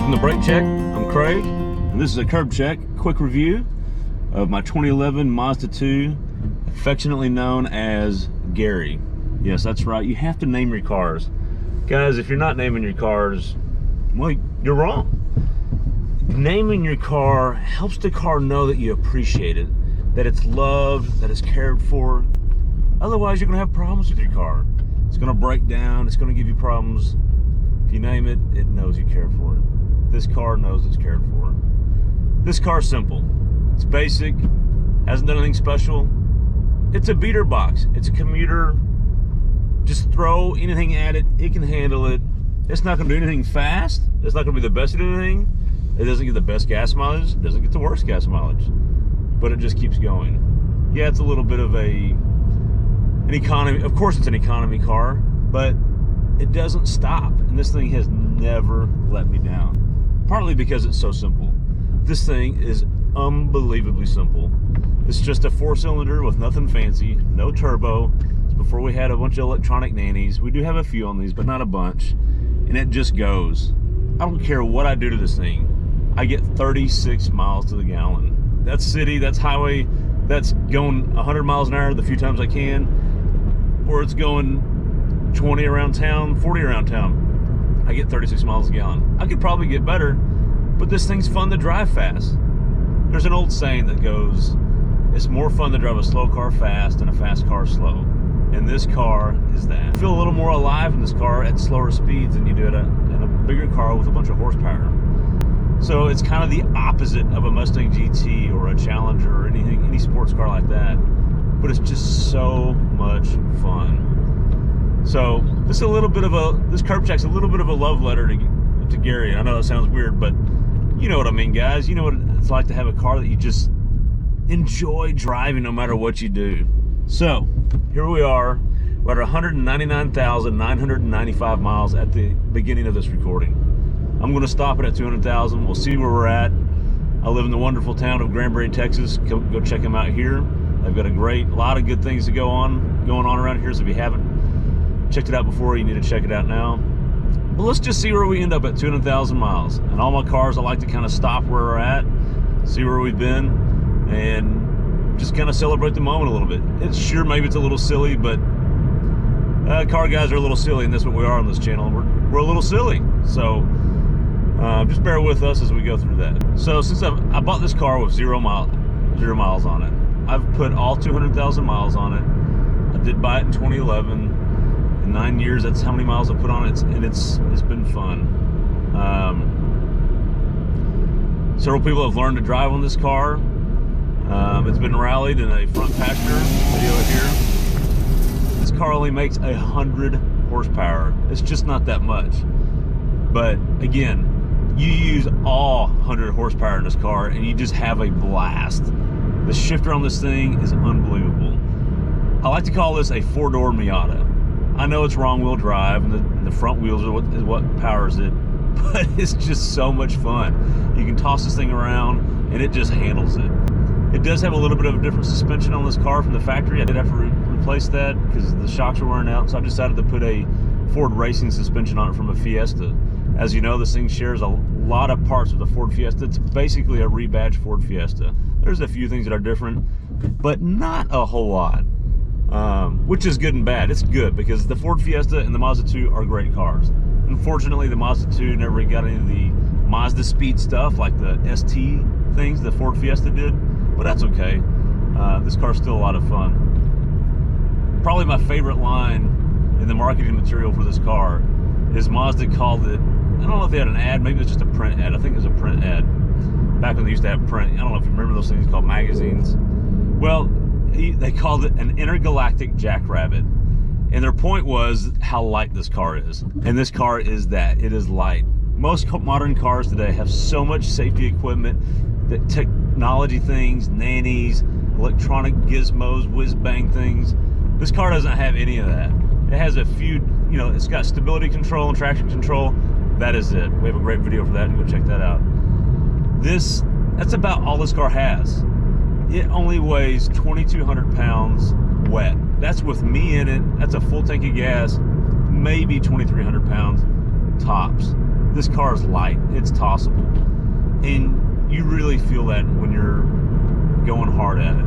Welcome to Brake Check. I'm Craig, and this is a curb check, quick review of my 2011 Mazda 2, affectionately known as Gary. Yes, that's right. You have to name your cars. Guys, if you're not naming your cars, well, you're wrong. Naming your car helps the car know that you appreciate it, that it's loved, that it's cared for. Otherwise, you're going to have problems with your car. It's going to break down. It's going to give you problems. If you name it, it knows you care for it. This car knows it's cared for. This car's simple. It's basic, hasn't done anything special. It's a beater box. It's a commuter. Just throw anything at it. It can handle it. It's not going to do anything fast. It's not going to be the best at anything. It doesn't get the best gas mileage. It doesn't get the worst gas mileage. But it just keeps going. Yeah, it's a little bit of an economy. Of course, it's an economy car, but it doesn't stop. And this thing has never let me down. Partly because it's so simple. This thing is unbelievably simple. It's just a 4-cylinder with nothing fancy, no turbo. It's before we had a bunch of electronic nannies. We do have a few on these, but not a bunch. And it just goes. I don't care what I do to this thing. I get 36 miles to the gallon. That's city, that's highway, that's going 100 miles an hour the few times I can. Or it's going 20 around town, 40 around town. I get 36 miles a gallon. I could probably get better, but this thing's fun to drive fast. There's an old saying that goes, it's more fun to drive a slow car fast than a fast car slow. And this car is that. You feel a little more alive in this car at slower speeds than you do in a bigger car with a bunch of horsepower. So it's kind of the opposite of a Mustang GT or a Challenger or any sports car like that. But it's just so much fun. So this curb check's a little bit of a love letter to Gary. I know that sounds weird, but you know what I mean, guys. You know what it's like to have a car that you just enjoy driving no matter what you do. So here we are. We're at 199,995 miles at the beginning of this recording. I'm going to stop it at 200,000. We'll see where we're at. I live in the wonderful town of Granbury, Texas. Go check them out here. They've got a lot of good things going on around here. So if you haven't checked it out before, you need to check it out now. But let's just see where we end up at 200,000 miles. And all my cars, I like to kind of stop where we're at, see where we've been, and just kind of celebrate the moment a little bit. Maybe it's a little silly, but car guys are a little silly, and that's what we are on this channel. We're a little silly. So just bear with us as we go through that. So since I bought this car with 0 miles on it, I've put all 200,000 miles on it. I did buy it in 2011. In 9 years, that's how many miles I put on it, and it's been fun. Several people have learned to drive on this car. It's been rallied in a front passenger video here. This car only makes 100 horsepower. It's just not that much. But again, you use all 100 horsepower in this car, and you just have a blast. The shifter on this thing is unbelievable. I like to call this a 4-door Miata. I know it's wrong-wheel drive, and the front wheels are what powers it, but it's just so much fun. You can toss this thing around, and it just handles it. It does have a little bit of a different suspension on this car from the factory. I did have to replace that because the shocks were wearing out, so I decided to put a Ford racing suspension on it from a Fiesta. As you know, this thing shares a lot of parts with the Ford Fiesta. It's basically a rebadged Ford Fiesta. There's a few things that are different, but not a whole lot. Which is good and bad. It's good because the Ford Fiesta and the Mazda 2 are great cars. Unfortunately, the Mazda 2 never got any of the Mazda speed stuff like the ST things the Ford Fiesta did, but that's okay. This car's still a lot of fun. Probably my favorite line in the marketing material for this car is Mazda called it, I don't know if they had an ad, maybe it was just a print ad. I think it was a print ad. Back when they used to have print, I don't know if you remember those things called magazines. Well, they called it an intergalactic jackrabbit, and their point was how light this car is, and this car is that. It is light. Most modern cars today have so much safety equipment, that technology things, nannies, electronic gizmos, whiz-bang things. This car doesn't have any of that. It has a few, it's got stability control and traction control. That is it. We have a great video for that. Go check that out. That's about all this car has. It only weighs 2,200 pounds wet. That's with me in it. That's a full tank of gas, maybe 2,300 pounds tops. This car is light, it's tossable. And you really feel that when you're going hard at it.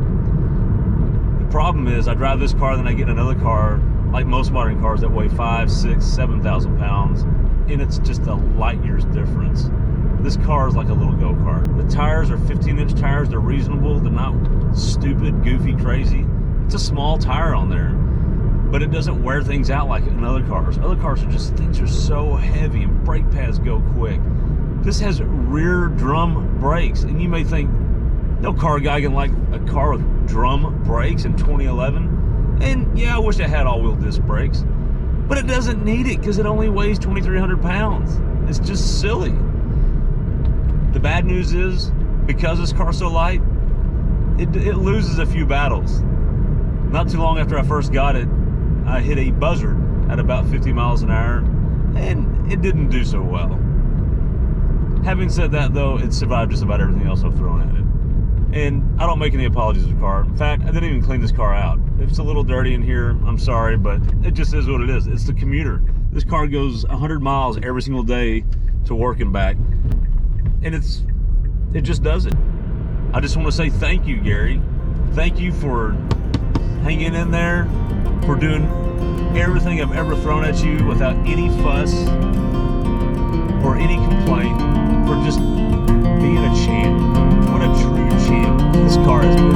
The problem is I drive this car, then I get another car, like most modern cars, that weigh 5, 6, 7,000 pounds, and it's just a light year's difference. This car is like a little go-kart. The tires are 15-inch tires, they're reasonable, they're not stupid, goofy, crazy. It's a small tire on there, but it doesn't wear things out like in other cars. Other cars are just, things are so heavy and brake pads go quick. This has rear drum brakes, and you may think, no car guy can like a car with drum brakes in 2011. And yeah, I wish it had all-wheel disc brakes, but it doesn't need it because it only weighs 2,300 pounds. It's just silly. The bad news is, because this car's so light, it loses a few battles. Not too long after I first got it, I hit a buzzard at about 50 miles an hour, and it didn't do so well. Having said that though, it survived just about everything else I've thrown at it. And I don't make any apologies to the car. In fact, I didn't even clean this car out. If it's a little dirty in here, I'm sorry, but it just is what it is. It's the commuter. This car goes 100 miles every single day to work and back, and it just does it. I just want to say thank you, Gary. Thank you for hanging in there, for doing everything I've ever thrown at you without any fuss or any complaint, for just being a champ. What a true champ this car is.